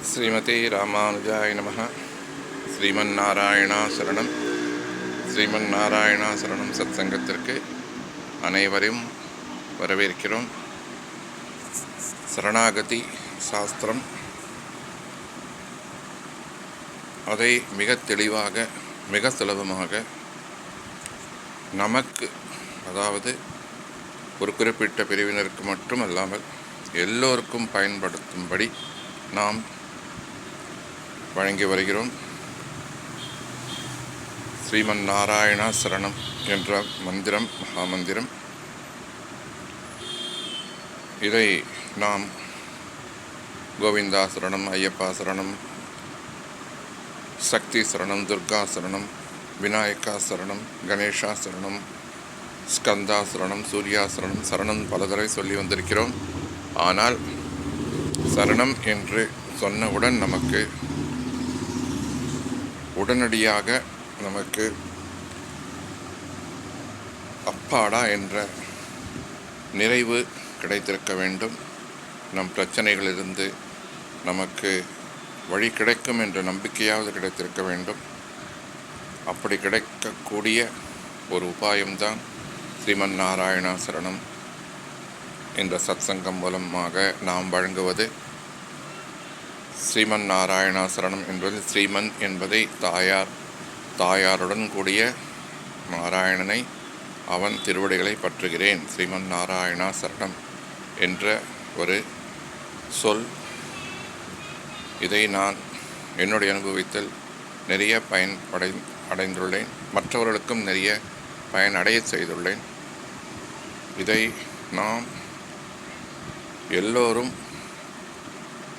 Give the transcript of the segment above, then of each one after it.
ஸ்ரீமதே ராமானுஜாய நமः. ஸ்ரீமன்னாராயணா சரணம். ஸ்ரீமன்னாராயணா சரணம் சத்சங்கத்திற்கு அனைவரையும் வரவேற்கிறோம். சரணாகதி சாஸ்திரம், அதை மிக தெளிவாக மிக சுலபமாக நமக்கு, அதாவது ஒரு குறிப்பிட்ட பிரிவினருக்கு மட்டுமல்லாமல் எல்லோருக்கும் பயன்படுத்தும்படி நாம் வழங்கி வருகிறோம். ஸ்ரீமன் நாராயணா சரணம் என்ற மந்திரம், மகாமந்திரம். இதை நாம் கோவிந்தா சரணம், ஐயப்பா சரணம், சக்தி சரணம், துர்கா சரணம், விநாயகா சரணம், கணேஷா சரணம், ஸ்கந்தா சரணம், சூர்யா சரணம், சரணம் பலதரை சொல்லி வந்திருக்கிறோம். ஆனால் சரணம் என்று சொன்னவுடன் நமக்கு உடனடியாக நமக்கு அப்பாடா என்ற நிறைவு கிடைத்திருக்க வேண்டும். நம் பிரச்சனைகளிலிருந்து நமக்கு வழி கிடைக்கும் என்ற நம்பிக்கையாவது கிடைத்திருக்க வேண்டும். அப்படி கிடைக்கக்கூடிய ஒரு உபாயம்தான் ஸ்ரீமன் நாராயணா சரணம் என்ற சத்சங்கம் மூலமாக நாம் வழங்குவது. ஸ்ரீமன் நாராயணா சரணம் என்பது, ஸ்ரீமன் என்பதை தாயாருடன் கூடிய நாராயணனை, அவன் திருவடிகளை பற்றுகிறேன், ஸ்ரீமன் நாராயணா சரணம் என்ற ஒரு சொல். இதை நான் என்னுடைய அனுபவத்தில் நிறைய அடைந்துள்ளேன். மற்றவர்களுக்கும் நிறைய பயனடைய செய்துள்ளேன். இதை நாம் எல்லோரும்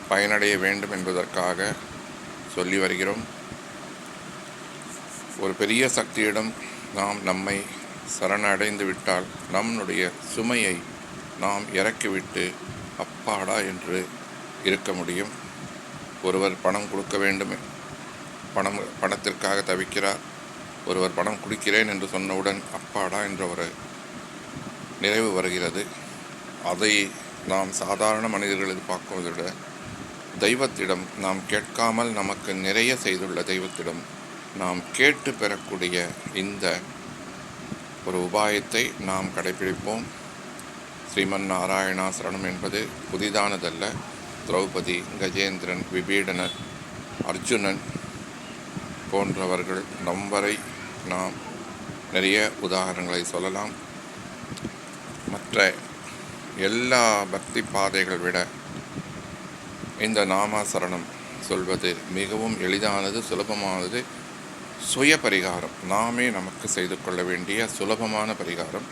பயனடைய வேண்டும் என்பதற்காக சொல்லி வருகிறோம். ஒரு பெரிய சக்தியிடம் நாம் நம்மை சரணடைந்து விட்டால் நம்முடைய சுமையை நாம் இறக்கிவிட்டு அப்பாடா என்று இருக்க முடியும். ஒருவர் பணம் கொடுக்க வேண்டும், பணத்திற்காக தவிக்கிறார். ஒருவர் பணம் கொடுக்கிறேன் என்று சொன்னவுடன் அப்பாடா என்ற ஒரு நிறைவு வருகிறது. அதை நாம் சாதாரண மனிதர்கள் பார்ப்பதை விட தெய்வத்திடம், நாம் கேட்காமல் நமக்கு நிறைய செய்துள்ள தெய்வத்திடம் நாம் கேட்டு பெறக்கூடிய இந்த ஒரு உபாயத்தை நாம் கடைபிடிப்போம். ஸ்ரீமன் நாராயணா சரணம் என்பது புதிதானதல்ல. திரௌபதி, கஜேந்திரன், விபீடனர், அர்ஜுனன் போன்றவர்கள் வரை நாம் நிறைய உதாரணங்களை சொல்லலாம். மற்ற எல்லா பக்தி பாதைகள் விட இந்த நாமசரணம் சொல்வது மிகவும் எளிதானது, சுலபமானது. சுய பரிகாரம், நாமே நமக்கு செய்து கொள்ள வேண்டிய சுலபமான பரிகாரம்.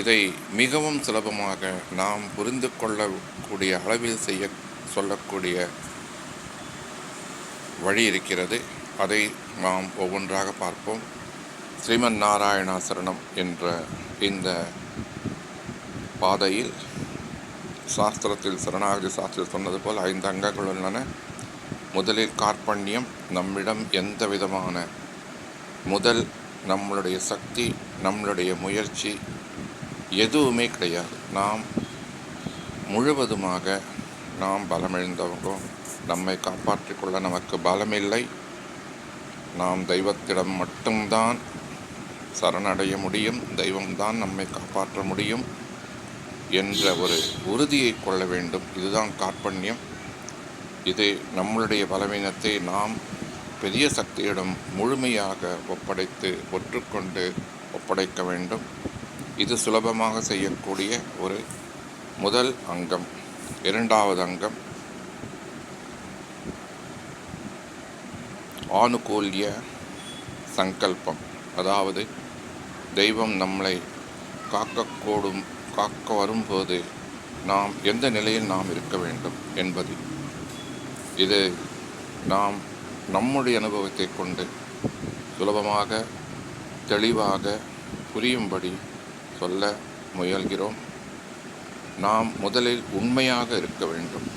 இதை மிகவும் சுலபமாக நாம் புரிந்து கொள்ளக்கூடிய அளவில் சொல்லக்கூடிய வழி இருக்கிறது. அதை நாம் ஒவ்வொன்றாக பார்ப்போம். ஸ்ரீமன் நாராயணா சரணம் என்ற இந்த பாதையில் சாஸ்திரத்தில், சரணாகதி சாஸ்திரத்தில் சொன்னது போல் 5 அங்கங்கள் உள்ளன. முதலில் கார்பண்யம். நம்மிடம் எந்த விதமான நம்மளுடைய சக்தி, நம்மளுடைய முயற்சி எதுவுமே கிடையாது. நாம் முழுவதுமாக நாம் பலமிழந்தவங்க. நம்மை காப்பாற்றிக்கொள்ள நமக்கு பலமில்லை. நாம் தெய்வத்திடம் மட்டும்தான் சரணடைய முடியும். தெய்வம்தான் நம்மை காப்பாற்ற முடியும் என்ற ஒரு உறுதியை கொள்ள வேண்டும். இதுதான் கார்பண்யம். இது நம்மளுடைய பலவீனத்தை நாம் பெரிய சக்தியிடம் முழுமையாக ஒப்படைக்க வேண்டும். இது சுலபமாக செய்யக்கூடிய ஒரு முதல் அங்கம். இரண்டாவது அங்கம் ஆனுகூல்ய சங்கல்பம். அதாவது தெய்வம் நம்மளை காக்க வரும்போது நாம் எந்த நிலையில் நாம் இருக்க வேண்டும் என்பது. இது நாம் நம்முடைய அனுபவத்தை கொண்டு சுலபமாக தெளிவாக புரியும்படி சொல்ல முயல்கிறோம். நாம் முதலில் உண்மையாக இருக்க வேண்டும்.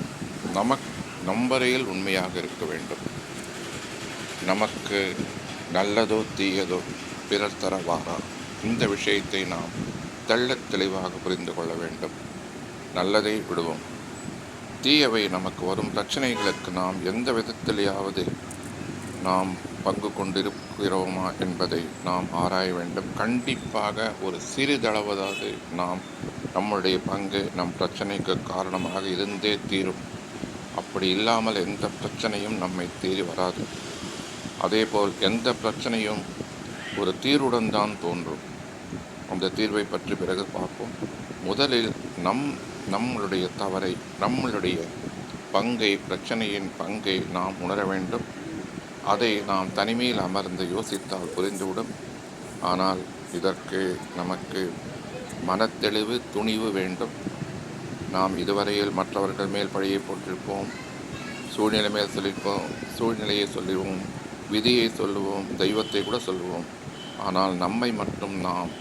நம்பரையில் உண்மையாக இருக்க வேண்டும். நமக்கு நல்லதோ தீயதோ பிறர் தரவாரா, இந்த விஷயத்தை நாம் தெள்ளத் தெளிவாக புரிந்து கொள்ள வேண்டும். நல்லதை விடுவோம், தீயவை நமக்கு வரும் பிரச்சனைகளுக்கு நாம் எந்த விதத்திலேயாவது நாம் பங்கு கொண்டிருக்கிறோமா என்பதை நாம் ஆராய வேண்டும். கண்டிப்பாக ஒரு சிறிதளவாவது நாம் நம்முடைய பங்கு நம் பிரச்சனைக்கு காரணமாக இருந்தே தீரும். அப்படி இல்லாமல் எந்த பிரச்சனையும் நம்மை தேடி வராது. அதேபோல் எந்த பிரச்சனையும் ஒரு தீர்வுடன் தான் தோன்றும். அந்த தீர்வை பற்றி பிறகு பார்ப்போம். முதலில் நம்மளுடைய தவறை, நம்மளுடைய பங்கை, பிரச்சனையின் பங்கை நாம் உணர வேண்டும். அதை நாம் தனிமையில் அமர்ந்து யோசித்தால் புரிந்துவிடும். ஆனால் இதற்கு நமக்கு மனத்தெளிவு, துணிவு வேண்டும். நாம் இதுவரையில் மற்றவர்கள் மேல் பழியை போட்டிருப்போம், சூழ்நிலை மேல் சொல்லியிருப்போம், சூழ்நிலையை சொல்லுவோம், விதியை சொல்லுவோம், தெய்வத்தை கூட சொல்லுவோம். ஆனால் நம்மை மட்டும் நாம்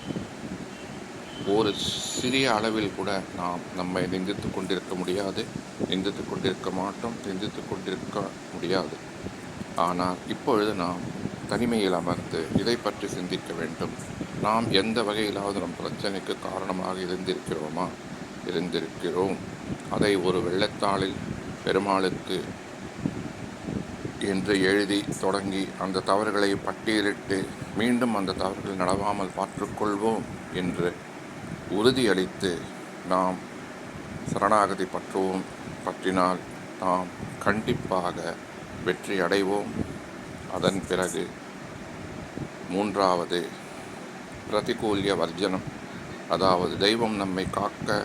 ஒரு சிறிய அளவில் கூட நாம் நம்மை நிந்தித்து கொண்டிருக்க முடியாது, நிந்தித்து கொண்டிருக்க மாட்டோம், நிந்தித்து கொண்டிருக்க முடியாது. ஆனால் இப்பொழுது நாம் தனிமையில் அமர்ந்து இதை பற்றி சிந்திக்க வேண்டும். நாம் எந்த வகையிலாவது நம் பிரச்சனைக்கு காரணமாக இருந்திருக்கிறோம். அதை ஒரு வெள்ளைத்தாளில் பெருமாளுக்கு என்று எழுதி தொடங்கி அந்த தவறுகளை பட்டியலிட்டு மீண்டும் அந்த தவறுகள் நடவாமல் பார்த்துக்கொள்வோம் என்று உறுதியளித்து நாம் சரணாகதி பற்றினால் நாம் கண்டிப்பாக வெற்றி அடைவோம். அதன் பிறகு மூன்றாவது பிரதிகூல்ய வர்ஜனம், அதாவது தெய்வம் நம்மை காக்க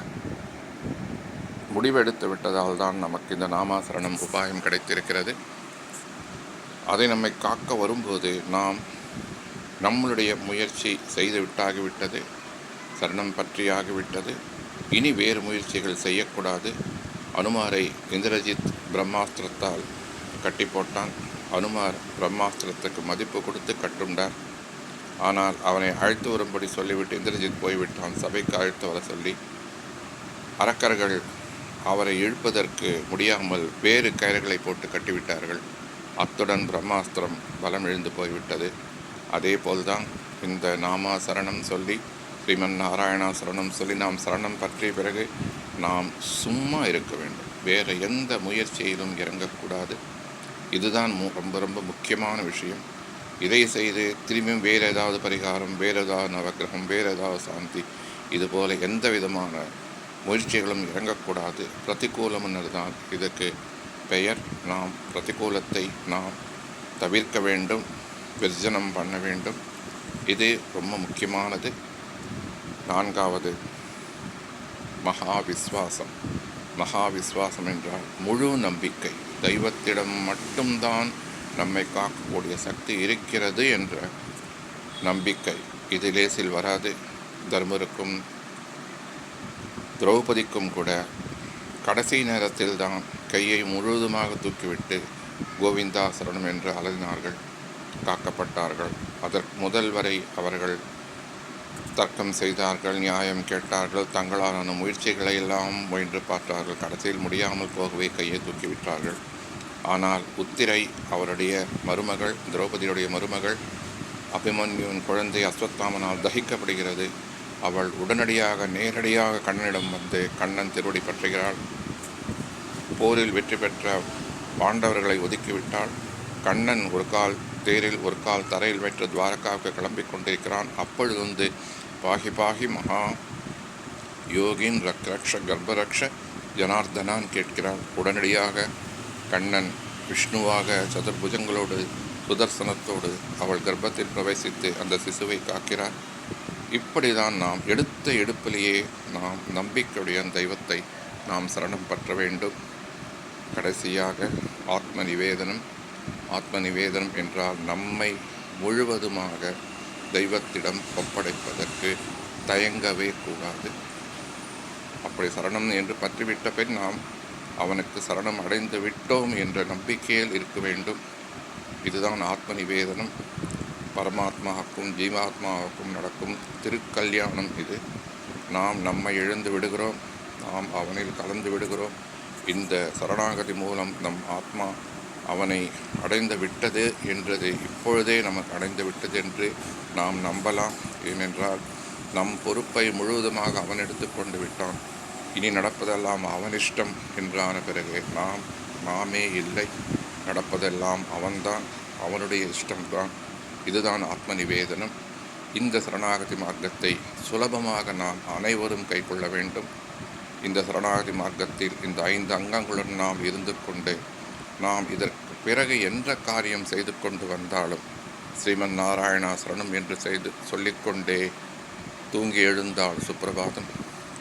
முடிவெடுத்து விட்டதால் தான் நமக்கு இந்த நாமாசரணம் உபாயம் கிடைத்திருக்கிறது. அதை நம்மை காக்க வரும்போது நாம் நம்மளுடைய முயற்சி செய்து விட்டாகிவிட்டது, சரணம் பற்றியாகிவிட்டது. இனி வேறு முயற்சிகள் செய்யக்கூடாது. அனுமாரை இந்திரஜித் பிரம்மாஸ்திரத்தால் கட்டி போட்டான். அனுமார் பிரம்மாஸ்திரத்துக்கு மதிப்பு கொடுத்து கட்டுண்டார். ஆனால் அவனை அழைத்து வரும்படி சொல்லிவிட்டு இந்திரஜித் போய்விட்டான். சபைக்கு அழைத்து வர சொல்லி அரக்கர்கள் அவரை இழுப்பதற்கு முடியாமல் வேறு கயிறுகளை போட்டு கட்டிவிட்டார்கள். அத்துடன் பிரம்மாஸ்திரம் பலம் இழந்து போய்விட்டது. அதே போல்தான் இந்த நாமா சரணம் சொல்லி, ஸ்ரீமன் நாராயணா சரணம் சொல்லி நாம் சரணம் பற்றிய பிறகு நாம் சும்மா இருக்க வேண்டும். வேறு எந்த முயற்சியிலும் இறங்கக்கூடாது. இதுதான் ரொம்ப ரொம்ப முக்கியமான விஷயம். இதை செய்து திரும்பியும் வேறு ஏதாவது பரிகாரம், வேறு ஏதாவது நவக்கிரகம், வேறு ஏதாவது சாந்தி, இதுபோல் எந்த விதமான முயற்சிகளும் இறங்கக்கூடாது. பிரதிகூலம்னு தான் இதுக்கு பெயர். நாம் பிரதிகூலத்தை நாம் தவிர்க்க வேண்டும், விர்ஜனம் பண்ண வேண்டும். இது ரொம்ப முக்கியமானது. நான்காவது மகாவிஸ்வாசம். மகாவிஸ்வாசம் என்றால் முழு நம்பிக்கை. தெய்வத்திடம் மட்டும்தான் நம்மை காக்கக்கூடிய சக்தி இருக்கிறது என்ற நம்பிக்கை. இது லேசில் வராது. தர்மருக்கும் திரௌபதிக்கும் கூட கடைசி நேரத்தில் தான் கையை முழுவதுமாக தூக்கிவிட்டு கோவிந்தா சரணம் என்று அலறினார்கள், காக்கப்பட்டார்கள். அதற்கு முதல் வரை அவர்கள் தர்க்கம் செய்தார்கள், நியாயம் கேட்டார்கள், தங்களாலான முயற்சிகளை எல்லாம் முயன்று பார்த்தார்கள். கடைசியில் முடியாமல் போகவே கையை தூக்கிவிட்டார்கள். ஆனால் உத்திரை, அவருடைய மருமகள், திரௌபதியுடைய மருமகள், அபிமன்யுவின் குழந்தை அஸ்வத்தாமனால் தகிக்கப்படுகிறது. அவள் உடனடியாக நேரடியாக கண்ணனிடம் வந்து கண்ணன் திருவடி பற்றுகிறாள். போரில் வெற்றி பெற்ற பாண்டவர்களை ஒதுக்கிவிட்டாள். கண்ணன் ஒரு கால் தேரில் ஒரு கால் தரையில் வைத்து துவாரகாவுக்கு கிளம்பி கொண்டிருக்கிறான். அப்பொழுது வந்து பாகி பாகி மகா யோகின் ரக்ஷ கர்ப்பரக்ஷ ஜனார்தனான் கேட்கிறான். உடனடியாக கண்ணன் விஷ்ணுவாக சதுர்புஜங்களோடு சுதர்சனத்தோடு அவள் கர்ப்பத்தில் பிரவேசித்து அந்த சிசுவை காக்கிறார். இப்படிதான் நாம் எடுத்த எடுப்பிலேயே நாம் நம்பிக்கையுடைய தெய்வத்தை நாம் சரணம் பற்ற வேண்டும். கடைசியாக ஆத்ம நிவேதனம். ஆத்ம நிவேதனம் என்றால் நம்மை முழுவதுமாக தெய்வத்திடம் ஒப்படைப்பதற்கு தயங்கவே கூடாது. அப்படி சரணம் என்று பற்றிவிட்ட பின் நாம் அவனுக்கு சரணம் அடைந்து விட்டோம் என்ற நம்பிக்கையில் இருக்க வேண்டும். இதுதான் ஆத்ம நிவேதனம். பரமாத்மாவுக்கும் ஜீவாத்மாவுக்கும் நடக்கும் திருக்கல்யாணம் இது. நாம் நம்மை இழந்து விடுகிறோம், நாம் அவனில் கலந்து விடுகிறோம். இந்த சரணாகதி மூலம் நம் ஆத்மா அவனை அடைந்து விட்டது என்றது இப்பொழுதே நமக்கு அடைந்து விட்டது என்று நாம் நம்பலாம். ஏனென்றால் நம் பொறுப்பை முழுவதுமாக அவன் எடுத்து கொண்டு விட்டான். இனி நடப்பதெல்லாம் அவனிஷ்டம் என்றான பிறகு நாமே இல்லை, நடப்பதெல்லாம் அவன்தான், அவனுடைய இஷ்டம்தான். இதுதான் ஆத்ம நிவேதனம். இந்த சரணாகதி மார்க்கத்தை சுலபமாக நாம் அனைவரும் கைக்கொள்ள வேண்டும். இந்த சரணாகதி மார்க்கத்தில் இந்த 5 அங்கங்களுடன் நாம் இருந்து கொண்டு நாம் இதற்கு பிறகு எந்த காரியம் செய்து கொண்டு வந்தாலும் ஸ்ரீமன் நாராயணா சரணம் என்று சொல்லிக்கொண்டே தூங்கி எழுந்தால் சுப்பிரபாதம்,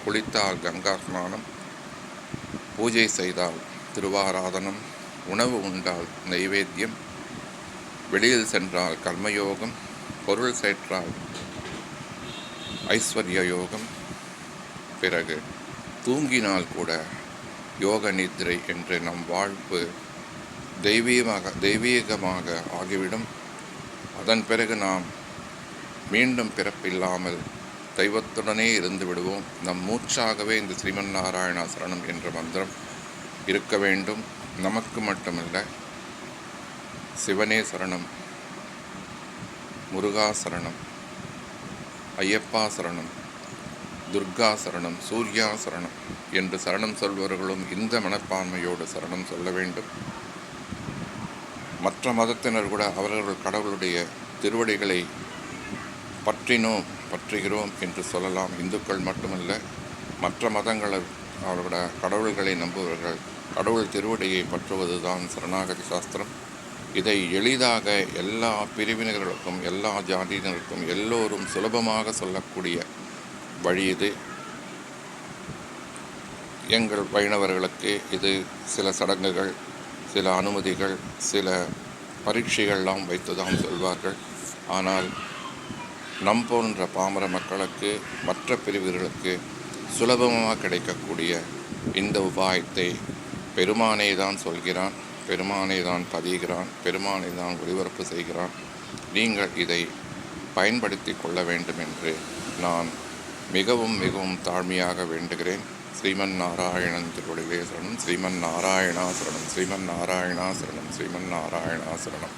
குளித்தால் கங்கா ஸ்நானம், பூஜை செய்தால் திருவாராதனம், உணவு உண்டால் நைவேத்தியம், வெளியில் சென்றால் கர்மயோகம், பொருள் சேற்றால் ஐஸ்வர்ய யோகம், பிறகு தூங்கினால் கூட யோக நித்ரை என்று நம் வாழ்வு தெய்வீகமாக ஆகிவிடும். அதன் பிறகு நாம் மீண்டும் பிறப்பில்லாமல் தெய்வத்துடனே இருந்து விடுவோம். நம் மூச்சாகவே இந்த ஸ்ரீமன் நாராயணா சரணம் என்ற மந்திரம் இருக்க வேண்டும். நமக்கு மட்டுமல்ல, சிவனே சரணம், முருகா சரணம், ஐயப்பா சரணம், துர்கா சரணம், சூர்யா சரணம் என்று சரணம் சொல்பவர்களும் இந்த மனப்பான்மையோடு சரணம் சொல்ல வேண்டும். மற்ற மதத்தினர் கூட அவர்கள் கடவுளுடைய திருவடிகளை பற்றுகிறோம் என்று சொல்லலாம். இந்துக்கள் மட்டுமல்ல, மற்ற மதங்கள் அவர்களோட கடவுள்களை நம்புவர்கள் கடவுள் திருவடியை பற்றுவதுதான் சரணாகதி சாஸ்திரம். இதை எளிதாக எல்லா பிரிவினர்களுக்கும், எல்லா ஜாதியினருக்கும் எல்லோரும் சுலபமாக சொல்லக்கூடிய வழி இது. எங்கள் வைணவர்களுக்கு இது சில சடங்குகள், சில அனுமதிகள், சில பரீட்சைகள்லாம் வைத்துதான் சொல்வார்கள். ஆனால் நம் போன்ற பாமர மக்களுக்கு, மற்ற பிரிவுகளுக்கு சுலபமாக கிடைக்கக்கூடிய இந்த உபாயத்தை பெருமானே தான் சொல்கிறான், பெருமானே தான் பதிகிறான், பெருமானே தான் ஒளிபரப்பு செய்கிறான். நீங்கள் இதை பயன்படுத்தி கொள்ள வேண்டும் என்று நான் மிகவும் மிகவும் தாழ்மையாக வேண்டுகிறேன். ஸ்ரீமன் நாராயணன் திருவடிகளே சரணம். ஸ்ரீமன் நாராயணா சரணம். ஸ்ரீமன் நாராயணா சரணம். ஸ்ரீமன் நாராயணா சரணம்.